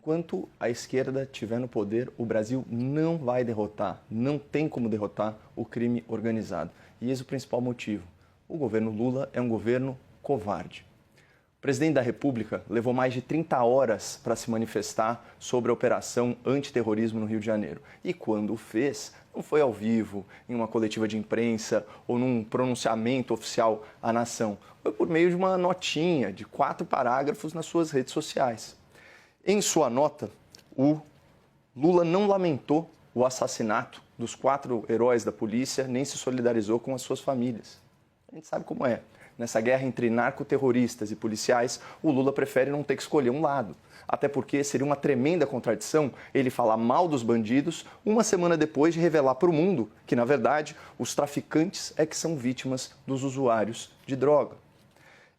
Enquanto a esquerda estiver no poder, o Brasil não vai derrotar, não tem como derrotar o crime organizado. E esse é o principal motivo. O governo Lula é um governo covarde. O presidente da República levou mais de 30 horas para se manifestar sobre a operação antiterrorismo no Rio de Janeiro. E quando o fez, não foi ao vivo, em uma coletiva de imprensa ou num pronunciamento oficial à nação. Foi por meio de uma notinha de 4 parágrafos nas suas redes sociais. Em sua nota, o Lula não lamentou o assassinato dos 4 heróis da polícia, nem se solidarizou com as suas famílias. A gente sabe como é. Nessa guerra entre narcoterroristas e policiais, o Lula prefere não ter que escolher um lado. Até porque seria uma tremenda contradição ele falar mal dos bandidos uma semana depois de revelar para o mundo que, na verdade, os traficantes é que são vítimas dos usuários de droga.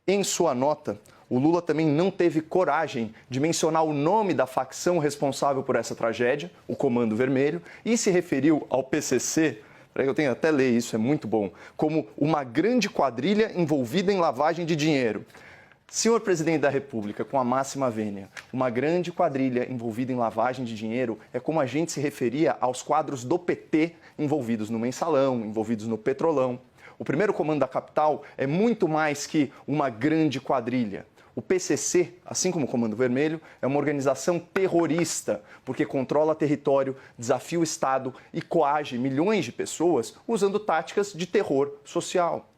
Em sua nota, o Lula também não teve coragem de mencionar o nome da facção responsável por essa tragédia, o Comando Vermelho, e se referiu ao PCC, eu tenho até ler isso, é muito bom, como uma grande quadrilha envolvida em lavagem de dinheiro. Senhor presidente da República, com a máxima vênia, uma grande quadrilha envolvida em lavagem de dinheiro é como a gente se referia aos quadros do PT envolvidos no Mensalão, envolvidos no Petrolão. O primeiro comando da capital é muito mais que uma grande quadrilha. O PCC, assim como o Comando Vermelho, é uma organização terrorista, porque controla território, desafia o Estado e coage milhões de pessoas usando táticas de terror social.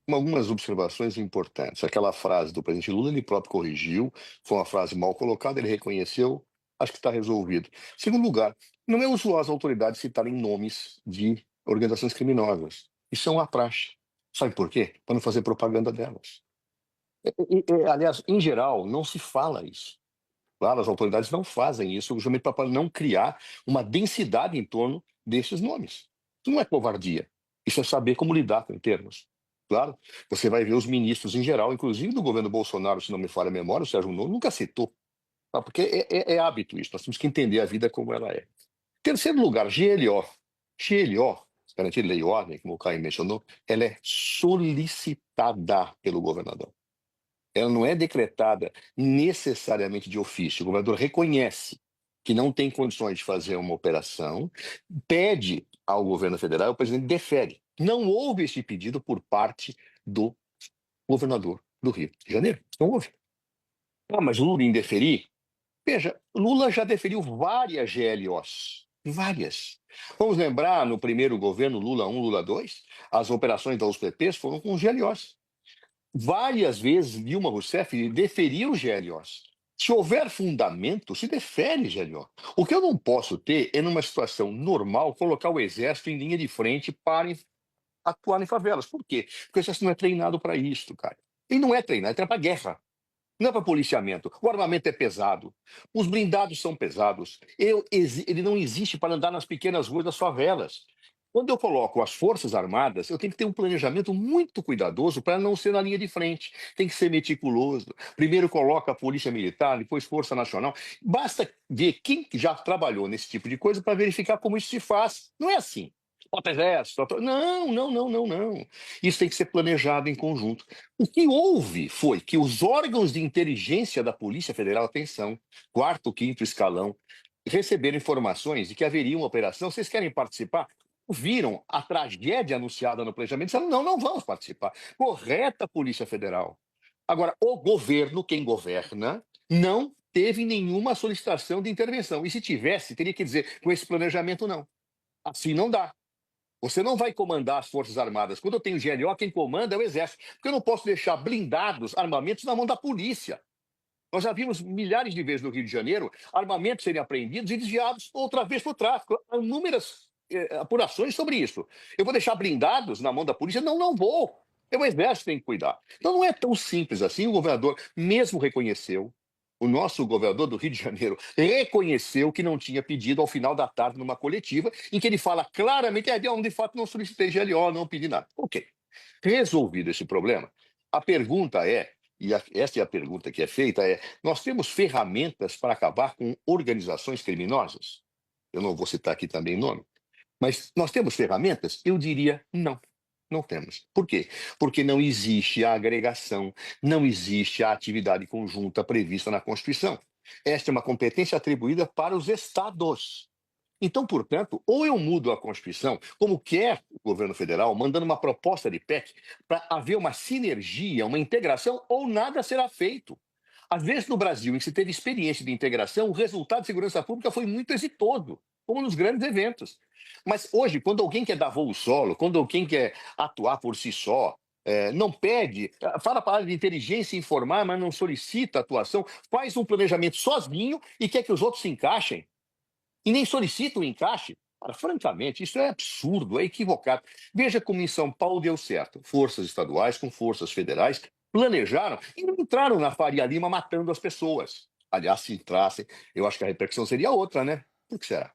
Algumas observações importantes. Aquela frase do presidente Lula, ele próprio corrigiu, foi uma frase mal colocada, ele reconheceu, acho que está resolvido. Segundo lugar, não é usual as autoridades citarem nomes de organizações criminosas. Isso é uma praxe. Sabe por quê? Para não fazer propaganda delas. Aliás, em geral, não se fala isso. Claro, as autoridades não fazem isso justamente para não criar uma densidade em torno desses nomes. Isso não é covardia. Isso é saber como lidar com termos. Claro, você vai ver os ministros em geral, inclusive do governo Bolsonaro, se não me falha a memória, o Sérgio Moro nunca citou. Tá? Porque é hábito isso, nós temos que entender a vida como ela é. Terceiro lugar, GLO. GLO, garantia de lei e ordem, como o Caio mencionou, ela é solicitada pelo governador. Ela não é decretada necessariamente de ofício. O governador reconhece que não tem condições de fazer uma operação, pede ao governo federal, o presidente defere. Não houve esse pedido por parte do governador do Rio de Janeiro. Não houve. Ah, mas Lula em deferir? Veja, Lula já deferiu várias GLOs. Várias. Vamos lembrar, no primeiro governo Lula 1, Lula 2, as operações da USPPs foram com GLOs. Várias vezes Dilma Rousseff deferiu GLOs. Se houver fundamento, se defere GLO. O que eu não posso ter é, numa situação normal, colocar o exército em linha de frente para atuar em favelas. Por quê? Porque o exército não é treinado para isso, cara. Ele não é treinado, ele é para guerra. Não é para policiamento. O armamento é pesado. Os blindados são pesados. Ele não existe para andar nas pequenas ruas das favelas. Quando eu coloco as Forças Armadas, eu tenho que ter um planejamento muito cuidadoso para não ser na linha de frente. Tem que ser meticuloso. Primeiro coloca a Polícia Militar, depois Força Nacional. Basta ver quem já trabalhou nesse tipo de coisa para verificar como isso se faz. Não é assim. Bota exército. Não, não, não, não, não. Isso tem que ser planejado em conjunto. O que houve foi que os órgãos de inteligência da Polícia Federal, atenção, quarto, quinto escalão, receberam informações de que haveria uma operação. Vocês querem participar? Viram a tragédia anunciada no planejamento e disseram: não, não vamos participar. Correta a Polícia Federal. Agora, o governo, quem governa, não teve nenhuma solicitação de intervenção. E se tivesse, teria que dizer: com esse planejamento, não. Assim não dá. Você não vai comandar as Forças Armadas. Quando eu tenho GLO, quem comanda é o Exército. Porque eu não posso deixar blindados, armamentos na mão da polícia. Nós já vimos milhares de vezes no Rio de Janeiro armamentos serem apreendidos e desviados outra vez para o tráfico. Há inúmeras apurações sobre isso. Eu vou deixar blindados na mão da polícia? Não, não vou. É o Exército que tem que cuidar. Então não é tão simples assim. O governador mesmo reconheceu, o nosso governador do Rio de Janeiro reconheceu que não tinha pedido ao final da tarde numa coletiva, em que ele fala claramente: de fato não solicitei GLO, não pedi nada. Ok. Resolvido esse problema, a pergunta é, essa é a pergunta que é feita, nós temos ferramentas para acabar com organizações criminosas? Eu não vou citar aqui também nome, mas nós temos ferramentas? Eu diria não. Não temos. Por quê? Porque não existe a agregação, não existe a atividade conjunta prevista na Constituição. Esta é uma competência atribuída para os estados. Então, portanto, ou eu mudo a Constituição, como quer o governo federal, mandando uma proposta de PEC para haver uma sinergia, uma integração, ou nada será feito. Às vezes, no Brasil, em que se teve experiência de integração, o resultado de segurança pública foi muito exitoso, como nos grandes eventos. Mas hoje, quando alguém quer dar voo solo, quando alguém quer atuar por si só, não pede, fala para a área de inteligência informar, mas não solicita atuação, faz um planejamento sozinho e quer que os outros se encaixem e nem solicita o encaixe. Ora, francamente, isso é absurdo, é equivocado. Veja como em São Paulo deu certo. Forças estaduais com forças federais planejaram e não entraram na Faria Lima matando as pessoas. Aliás, se entrassem, eu acho que a repercussão seria outra, né? Por que será?